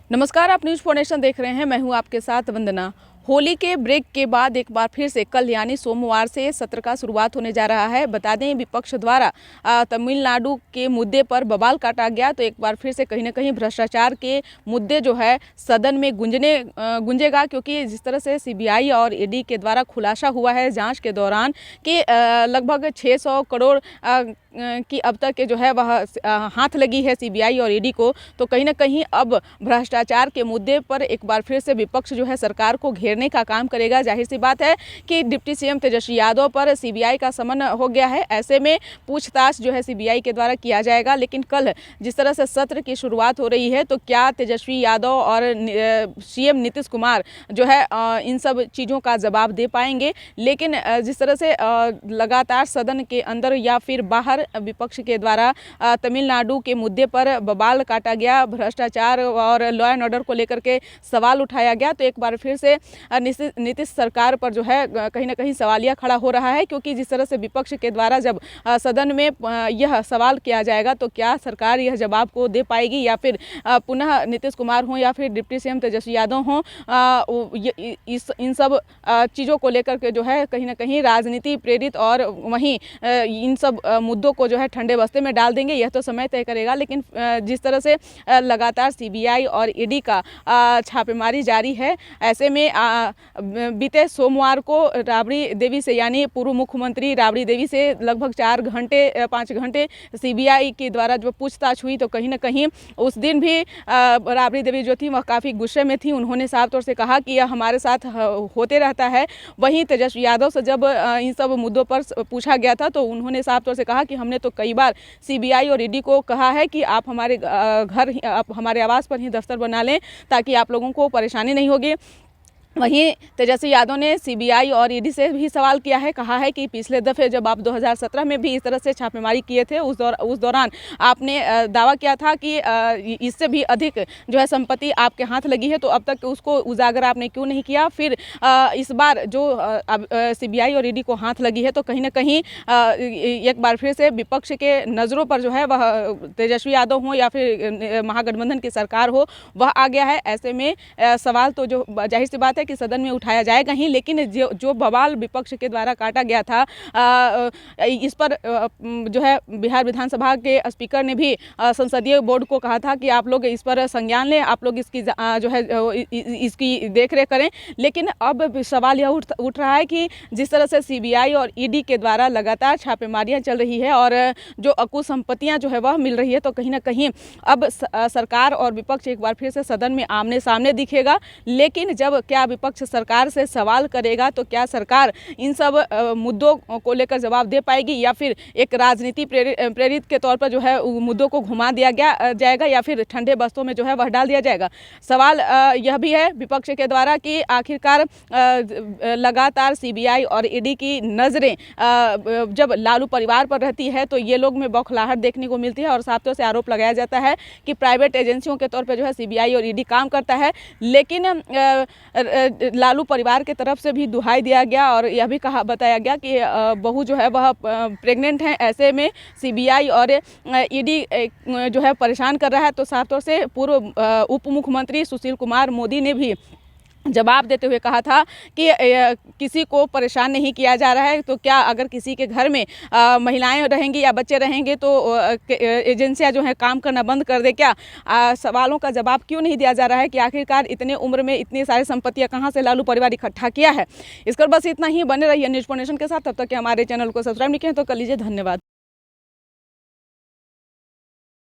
नमस्कार, आप news phonation देख रहे हैं। मैं हूं आपके साथ वंदना। होली के ब्रेक के बाद एक बार फिर से कल यानी सोमवार से सत्र का शुरुआत होने जा रहा है। बता दें, विपक्ष द्वारा तमिलनाडु के मुद्दे पर बवाल काटा गया तो एक बार फिर से कहीं ना कहीं भ्रष्टाचार के मुद्दे जो है सदन में गूंजेगा, क्योंकि जिस तरह से सीबीआई और ईडी के द्वारा खुलासा हुआ है जांच के दौरान कि लगभग 600 करोड़ की अब तक जो है वह हाथ लगी है सीबीआई और ईडी को, तो कहीं ना कहीं अब भ्रष्टाचार के मुद्दे पर एक बार फिर से विपक्ष जो है सरकार को घेरने का काम करेगा। जाहिर सी बात है कि डिप्टी सीएम तेजस्वी यादव पर सीबीआई का समन हो गया है। ऐसे में पूछताछ जो है सीबीआई के द्वारा किया जाएगा। लेकिन कल जिस तरह से सत्र की शुरुआत हो रही है तो क्या तेजस्वी यादव और सीएम नीतीश कुमार जो है इन सब चीज़ों का जवाब दे पाएंगे। लेकिन जिस तरह से लगातार सदन के अंदर या फिर बाहर विपक्ष के द्वारा तमिलनाडु के मुद्दे पर बवाल काटा गया, भ्रष्टाचार और लॉ एंड ऑर्डर को लेकर के सवाल उठाया गया, तो एक बार फिर से नीतीश सरकार पर जो है कहीं ना कहीं सवालिया खड़ा हो रहा है। क्योंकि जिस तरह से विपक्ष के द्वारा जब सदन में यह सवाल किया जाएगा तो क्या सरकार यह जवाब को दे पाएगी या फिर पुनः नीतीश कुमार हों या फिर डिप्टी सीएम तेजस्वी यादव हों, इन सब चीज़ों को लेकर के जो है कहीं ना कहीं राजनीति प्रेरित और वहीं इन सब मुद्दों को जो है ठंडे बस्ते में डाल देंगे, यह तो समय तय करेगा। लेकिन जिस तरह से लगातार सीबीआई और ईडी का छापेमारी जारी है, ऐसे में बीते सोमवार को राबड़ी देवी से यानी पूर्व मुख्यमंत्री राबड़ी देवी से लगभग 5 घंटे सीबीआई के द्वारा जो पूछताछ हुई, तो कहीं ना कहीं उस दिन भी राबड़ी देवी जो थी वह काफ़ी गुस्से में थी। उन्होंने साफ तौर से कहा कि यह हमारे साथ होते रहता है। वहीं तेजस्वी यादव से जब इन सब मुद्दों पर पूछा गया था तो उन्होंने साफ तौर से कहा कि हमने तो कई बार सीबीआई और ईडी को कहा है कि आप हमारे आप हमारे आवास पर ही दफ्तर बना लें ताकि आप लोगों को परेशानी नहीं होगी। वहीं तेजस्वी यादव ने सीबीआई और ईडी से भी सवाल किया है, कहा है कि पिछले दफ़े जब आप 2017 में भी इस तरह से छापेमारी किए थे उस दौरान आपने दावा किया था कि इससे भी अधिक जो है संपत्ति आपके हाथ लगी है, तो अब तक उसको उजागर आपने क्यों नहीं किया। फिर इस बार जो सीबीआई और ईडी को हाथ लगी है तो कहीं ना कहीं एक बार फिर से विपक्ष के नज़रों पर जो है वह तेजस्वी यादव हो या फिर महागठबंधन की सरकार हो वह आ गया है। ऐसे में सवाल तो जो जाहिर सी बात है कि सदन में उठाया जाएगा ही, लेकिन जो बवाल विपक्ष के द्वारा काटा गया था इस पर जो है बिहार विधानसभा के स्पीकर ने भी संसदीय बोर्ड को कहा था कि आप लोग इस पर संज्ञान लें, आप लोग इसकी जो है इसकी देखरेख करें। लेकिन अब सवाल यह उठ रहा है कि जिस तरह से सीबीआई और ईडी के द्वारा लगातार छापेमारियां चल रही है और जो अकुल संपत्तियां जो है वह मिल रही है, तो कहीं ना कहीं अब सरकार और विपक्ष एक बार फिर से सदन में आमने सामने दिखेगा। लेकिन जब क्या विपक्ष सरकार से सवाल करेगा तो क्या सरकार इन सब मुद्दों को लेकर जवाब दे पाएगी या फिर एक राजनीति प्रेरित के तौर पर जो है मुद्दों को घुमा दिया जाएगा या फिर ठंडे बस्तों में जो है वह डाल दिया जाएगा। सवाल यह भी है विपक्ष के द्वारा कि आखिरकार लगातार सीबीआई और ईडी की नज़रें जब लालू परिवार पर रहती है तो ये लोग में बौखलाहट देखने को मिलती है और साफ तौर से आरोप लगाया जाता है कि प्राइवेट एजेंसियों के तौर पर जो है सीबीआई और ईडी काम करता है। लेकिन लालू परिवार के तरफ से भी दुहाई दिया गया और यह भी बताया गया कि बहू जो है वह प्रेग्नेंट है। ऐसे में सीबीआई और ईडी जो है परेशान कर रहा है, तो साफ तौर से पूर्व उप मुख्यमंत्री सुशील कुमार मोदी ने भी जवाब देते हुए कहा था कि किसी को परेशान नहीं किया जा रहा है। तो क्या अगर किसी के घर में महिलाएं रहेंगी या बच्चे रहेंगे तो एजेंसियां जो है काम करना बंद कर दे क्या? सवालों का जवाब क्यों नहीं दिया जा रहा है कि आखिरकार इतने उम्र में इतनी सारी संपत्तियां कहां से लालू परिवार इकट्ठा किया है। इस पर बस इतना ही। बने रहिए न्यूज फोनेशन के साथ। तब तक कि हमारे चैनल को सब्सक्राइब नहीं किया तो कर लीजिए। धन्यवाद।